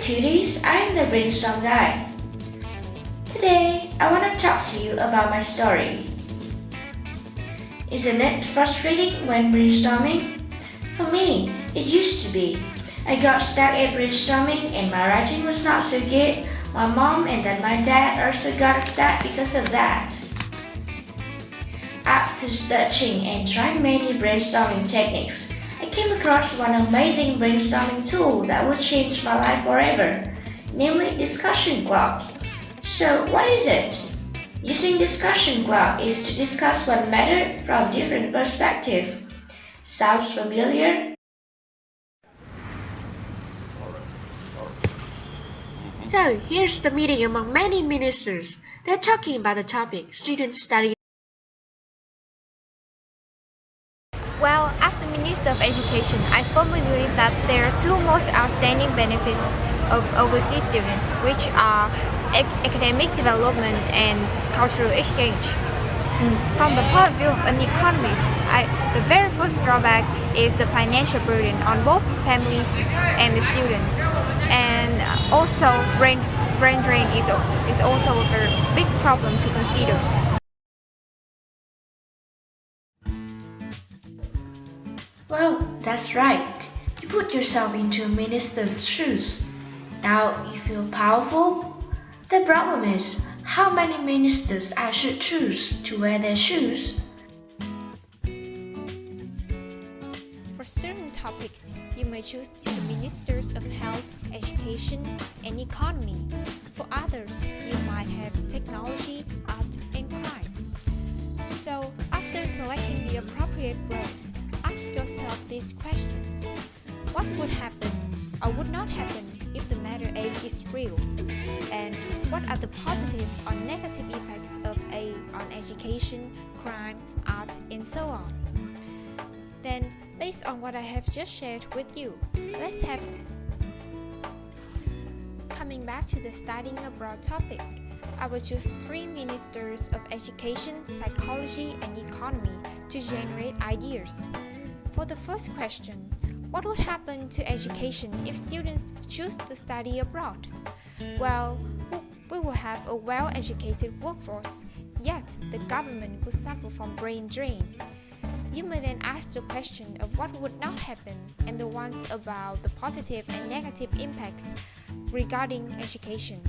Tooties, I'm the brainstorm guy. Today, I want to talk to you about my story. Isn't it frustrating when brainstorming? For me, it used to be. I got stuck at brainstorming and my writing was not so good. My mom and then my dad also got upset because of that. After searching and trying many brainstorming techniques, I came across one amazing brainstorming tool that would change my life forever, namely Discussion Club. So what is it? Using Discussion Club is to discuss one matter from different perspectives. Sounds familiar? So here's the meeting among many ministers. They're talking about the topic students study. Well, as the Minister of Education, I firmly believe that there are two most outstanding benefits of overseas students, which are academic development and cultural exchange. From the point of view of an economist, the very first drawback is the financial burden on both families and the students. And also, brain drain is also a very big problem to consider. Well, that's right. You put yourself into a minister's shoes. Now you feel powerful? The problem is, how many ministers I should choose to wear their shoes? For certain topics, you may choose the ministers of health, education, and economy. For others, you might have technology, art, and crime. So, after selecting the appropriate roles, ask yourself these questions. What would happen or would not happen if the matter A is real? And what are the positive or negative effects of A on education, crime, art, and so on? Then, based on what I have just shared with you, let's have... Coming back to the studying abroad topic, I will choose 3 ministers of education, psychology, and economy to generate ideas. For the first question, what would happen to education if students choose to study abroad? Well, we will have a well-educated workforce, yet the government would suffer from brain drain. You may then ask the question of what would not happen and the ones about the positive and negative impacts regarding education.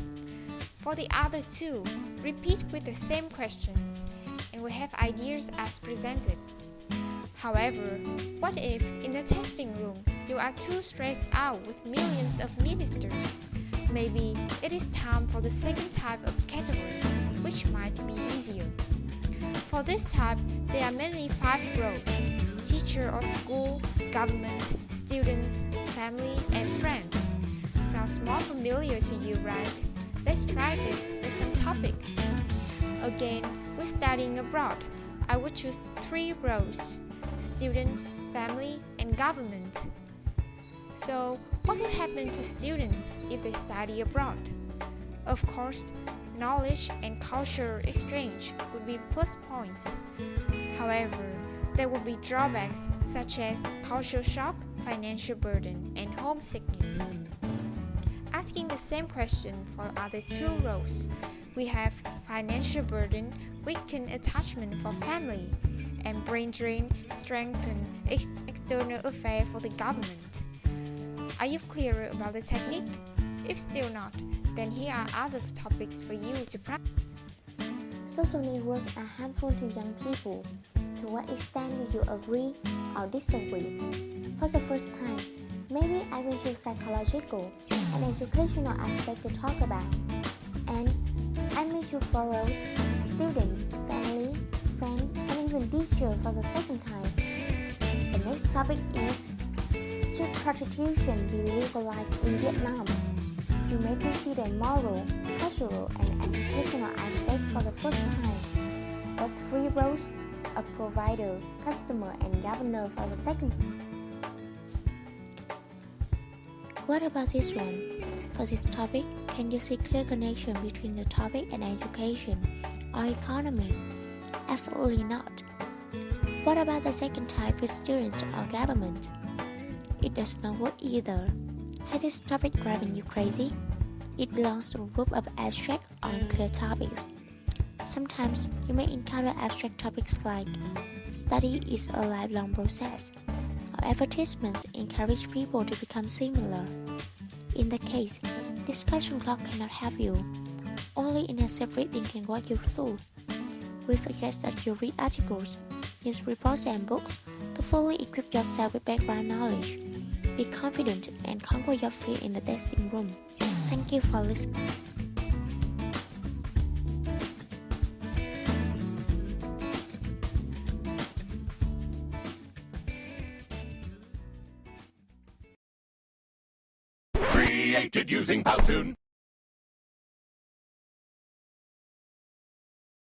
For the other 2, repeat with the same questions, and we have ideas as presented. However, what if in the testing room you are too stressed out with millions of ministers? Maybe it is time for the second type of categories, which might be easier. For this type, there are mainly 5 roles: teacher or school, government, students, families, and friends. Sounds more familiar to you, right? Let's try this with some topics. Again, with studying abroad, I would choose 3 roles: student, family, and government. So, what would happen to students if they study abroad? Of course, knowledge and cultural exchange would be plus points. However, there will be drawbacks such as cultural shock, financial burden, and homesickness. Asking the same question for other 2 roles, we have financial burden, weakened attachment for family, and brain drain, strengthen external affair for the government. Are you clear about the technique? If still not, then here are other topics for you to practice. Social networks are harmful to young people. To what extent do you agree or disagree? For the first time, maybe I will choose psychological and educational aspect to talk about. And I may choose 4 roles: student, family, friend, and even teacher for the second time. The next topic is: should prostitution be legalized in Vietnam? You may consider moral, cultural, and educational aspects for the first time. All 3 roles: a provider, customer, and governor for the second. What about this one? For this topic, can you see clear connection between the topic and education or economy? Absolutely not. What about the second type with students or government? It does not work either. Has this topic driving you crazy? It belongs to a group of abstract or unclear topics. Sometimes you may encounter abstract topics like study is a lifelong process, or advertisements encourage people to become similar. In that case, discussion club cannot help you. Only intensive reading can walk you through. We suggest that you read articles, use reports and books to fully equip yourself with background knowledge. Be confident and conquer your fear in the testing room. Thank you for listening. Created using Powtoon.